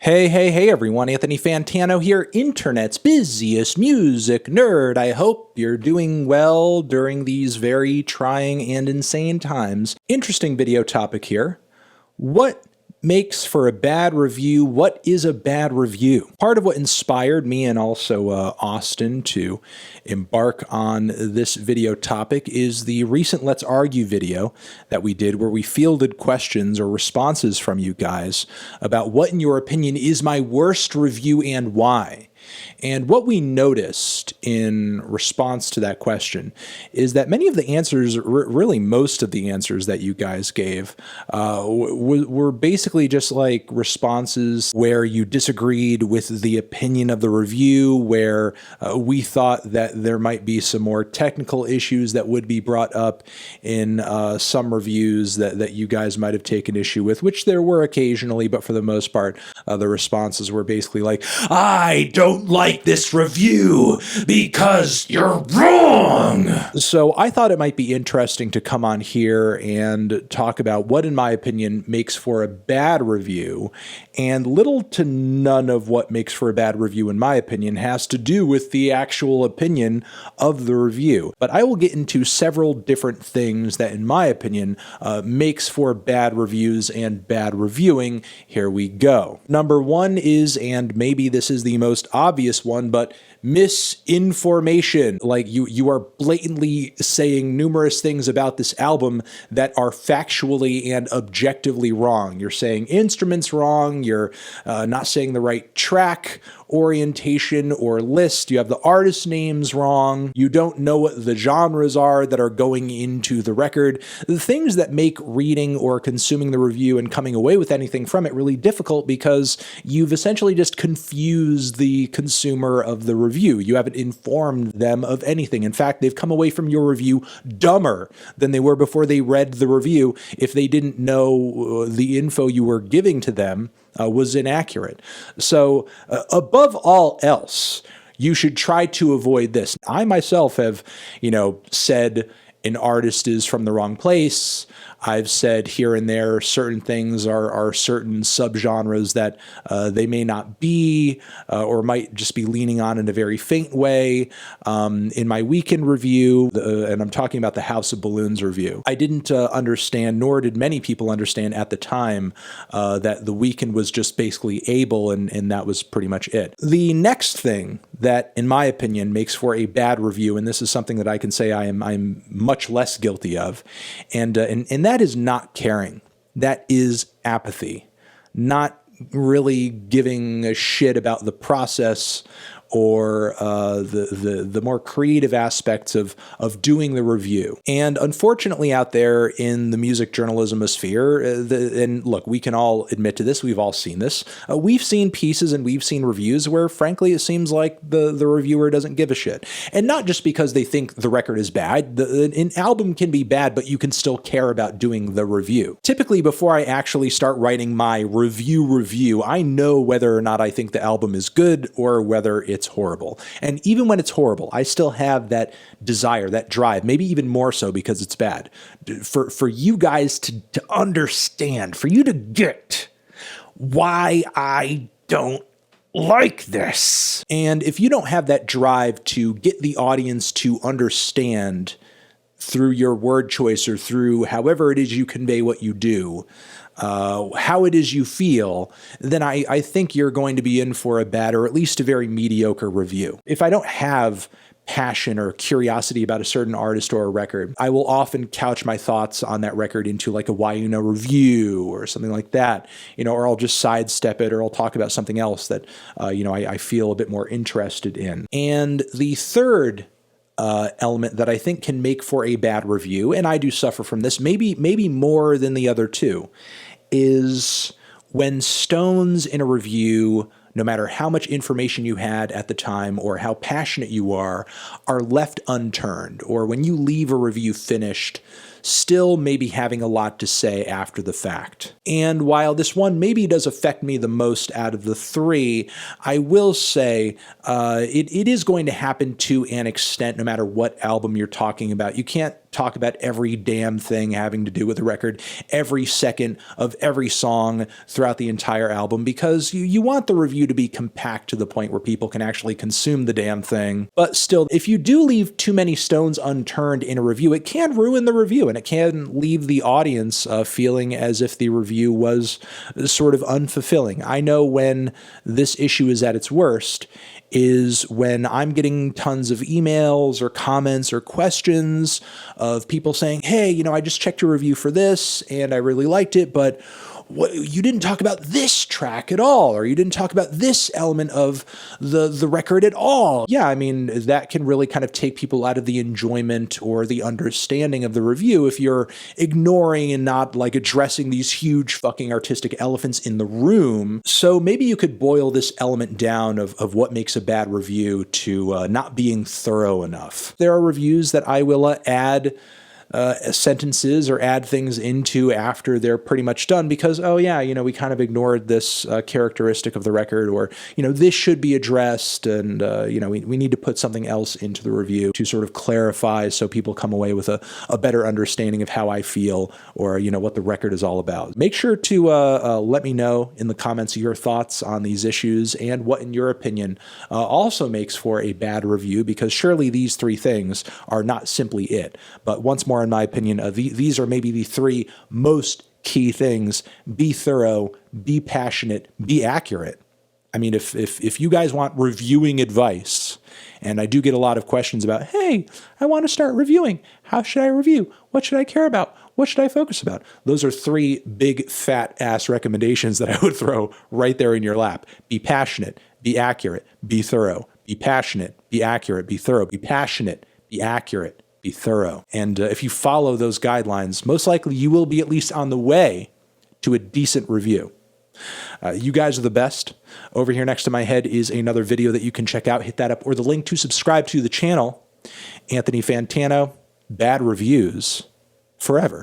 Hey everyone, Anthony Fantano here, internet's busiest music nerd. I hope you're doing well during these very trying and insane times. Interesting video topic here. What makes for a bad review? What is a bad review? Part of what inspired me and also Austin to embark on this video topic is the recent Let's Argue video that we did where we fielded questions or responses from you guys about what in your opinion is my worst review and why. And what we noticed in response to that question is that many of the answers, really most of the answers that you guys gave, were basically just like responses where you disagreed with the opinion of the review, where we thought that there might be some more technical issues that would be brought up in some reviews that you guys might have taken issue with, which there were occasionally, but for the most part, the responses were basically like, I don't like this review because you're wrong. So I thought it might be interesting to come on here and talk about what, in my opinion, makes for a bad review, and little to none of what makes for a bad review, in my opinion, has to do with the actual opinion of the review. But I will get into several different things that, in my opinion, makes for bad reviews and bad reviewing. Here we go. Number one is, and maybe this is the most obvious one, but misinformation. Like you are blatantly saying numerous things about this album that are factually and objectively wrong. You're saying instruments wrong, you're not saying the right track orientation or list, you have the artist names wrong, you don't know what the genres are that are going into the record. The things that make reading or consuming the review and coming away with anything from it really difficult because you've essentially just confused the consumer of the review. You haven't informed them of anything. In fact, they've come away from your review dumber than they were before they read the review if they didn't know the info you were giving to them was inaccurate. So above all else, you should try to avoid this. I myself have, said an artist is from the wrong place. I've said here and there certain things are certain subgenres that they may not be or might just be leaning on in a very faint way. In my weekend review, and I'm talking about the House of Balloons review, I didn't understand, nor did many people understand at the time, that the weekend was just basically Abel, and that was pretty much it. The next thing that, in my opinion, makes for a bad review, and this is something that I can say I'm much less guilty of, and that is not caring. That is apathy. Not really giving a shit about the process or the more creative aspects of doing the review. And unfortunately out there in the music journalism sphere, and look, we can all admit to this, we've all seen this, we've seen pieces and we've seen reviews where frankly it seems like the reviewer doesn't give a shit. And not just because they think the record is bad. An album can be bad, but you can still care about doing the review. Typically before I actually start writing my review, I know whether or not I think the album is good or whether it's horrible. And even when it's horrible, I still have that desire, that drive, maybe even more so because it's bad, for you guys to understand, for you to get why I don't like this. And if you don't have that drive to get the audience to understand through your word choice or through however it is you convey what you do, how it is you feel, then I think you're going to be in for a bad or at least a very mediocre review. If I don't have passion or curiosity about a certain artist or a record, I will often couch my thoughts on that record into like a why you know review or something like that, or I'll just sidestep it, or I'll talk about something else that, I feel a bit more interested in. And the third element that I think can make for a bad review, and I do suffer from this, maybe more than the other two, is when stones in a review no matter how much information you had at the time or how passionate you are left unturned, or when you leave a review finished, still maybe having a lot to say after the fact. And while this one maybe does affect me the most out of the three, I will say it is going to happen to an extent no matter what album you're talking about. You can't talk about every damn thing having to do with the record, every second of every song throughout the entire album, because you want the review to be compact to the point where people can actually consume the damn thing. But still, if you do leave too many stones unturned in a review, it can ruin the review, and it can leave the audience feeling as if the review was sort of unfulfilling. I know when this issue is at its worst is when I'm getting tons of emails or comments or questions of people saying, hey, I just checked your review for this and I really liked it, but you didn't talk about this track at all, or you didn't talk about this element of the record at all. Yeah, I mean, that can really kind of take people out of the enjoyment or the understanding of the review if you're ignoring and not like addressing these huge fucking artistic elephants in the room. So maybe you could boil this element down of what makes a bad review to not being thorough enough. There are reviews that I will add sentences or add things into after they're pretty much done because, oh yeah, we kind of ignored this characteristic of the record, or, this should be addressed, and, we need to put something else into the review to sort of clarify so people come away with a better understanding of how I feel or, what the record is all about. Make sure to let me know in the comments your thoughts on these issues and what, in your opinion, also makes for a bad review, because surely these three things are not simply it. But once more, in my opinion, these are maybe the three most key things. Be thorough, be passionate, be accurate. I mean, if you guys want reviewing advice, and I do get a lot of questions about, hey, I want to start reviewing. How should I review? What should I care about? What should I focus about? Those are three big fat ass recommendations that I would throw right there in your lap. Be passionate, be accurate, be thorough. Be passionate, be accurate, be thorough. Be passionate, be accurate, be thorough. And if you follow those guidelines, most likely you will be at least on the way to a decent review. You guys are the best. Over here next to my head is another video that you can check out. Hit that up, or the link to subscribe to the channel. Anthony Fantano, bad reviews forever.